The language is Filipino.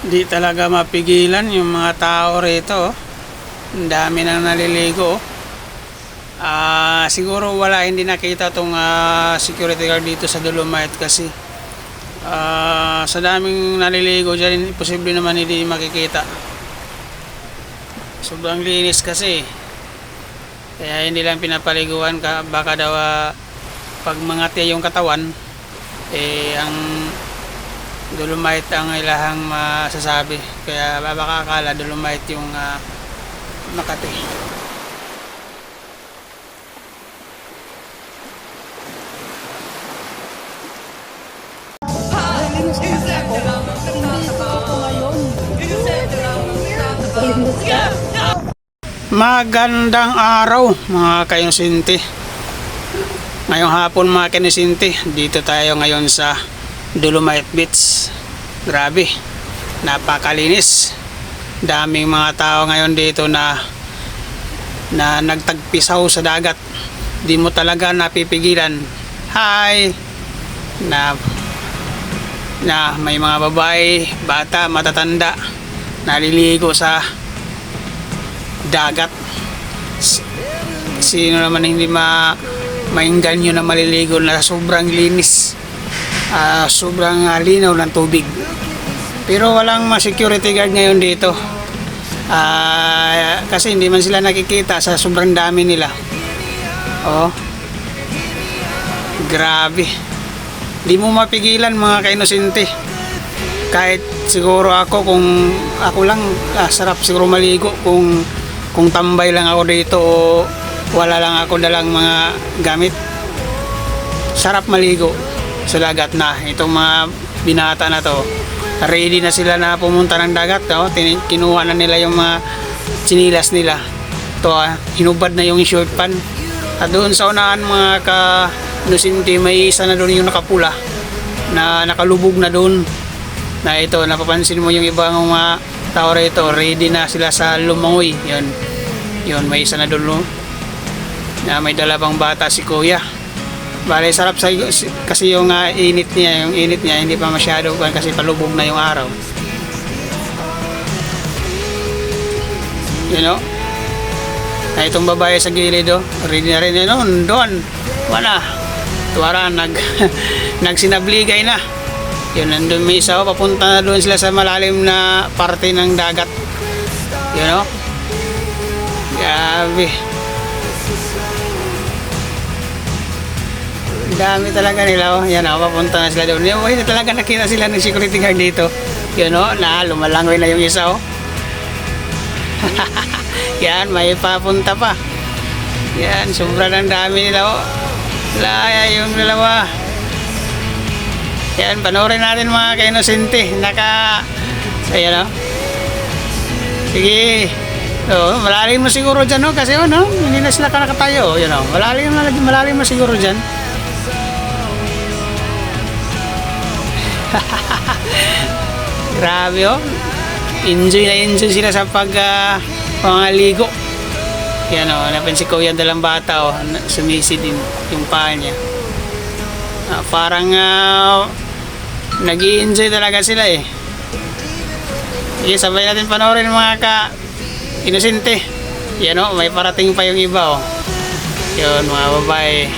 Di talaga mapigilan yung mga tao rito. Ang dami nang naliligo. Siguro wala, hindi nakita tong security guard dito sa Dolomite kasi sa daming naliligo dyan, imposible naman hindi makikita. Sobrang linis kasi. Kaya hindi lang pinapaliguan ka, baka daw pag mangati yung katawan, ang Dolomite ang ilahang masasabi. Kaya baka akala Dolomite yung Makati. Magandang araw mga kainusinti. Ngayong hapon mga kainusinti, dito tayo ngayon sa Dolomite Beach. Grabe, napakalinis. Daming mga tao ngayon dito na nagtagpisaw sa dagat. Di mo talaga napipigilan. Hi! Na may mga babae, bata, matatanda naliligo sa dagat. Sino naman hindi maingganyo na maliligo na sobrang linis, sobrang linaw ng tubig. Pero walang security guard ngayon dito, kasi hindi man sila nakikita sa sobrang dami nila. Grabe, di mo mapigilan mga kainosente. Kahit siguro kung ako lang, sarap siguro maligo kung tambay lang ako dito o wala lang ako dalang mga gamit. Sarap maligo sa dagat na. Itong mga binata na to, ready na sila na pumunta ng dagat. Kinuha na nila yung mga sinilas nila. Ito, hinubad na yung short pan. At doon sa unahan mga ka-inusinti, may isa na doon yung nakapula na nakalubog na doon. Na ito, napapansin mo yung ibang mga tao rito, ready na sila sa lumangoy. Yun, may isa na doon, na may dalawang bata si kuya. Bale, sarap kasi yung init niya, hindi pa masyado kasi palubog na yung araw. Na itong babae sa gilid, ready na rin doon. Wala. Tuwara, nagsinabligay na. Yun, nandun may isa, papunta na doon sila sa malalim na parte ng dagat. Grabe. Dami talaga nila. Papunta na sila doon. Hindi talaga nakita sila ng security guard dito. Lumalangoy na yung isa. Yan, may papunta pa. Yan, sobrang dami nila. Laya yung dalawa. Yan, panoorin natin mga kainosente. Sige. Malalim mo siguro dyan, kasi hindi na sila nakatayo. Malalim mo siguro dyan. Grabe, enjoy na enjoy sila sa pangaligo. Yan, napansin ko yan dalang bata, sumisi din yung paa niya. Parang nag-i-enjoy talaga sila Sige, sabay natin panoorin mga ka-inosente. May parating pa yung iba. Yun, mga babae.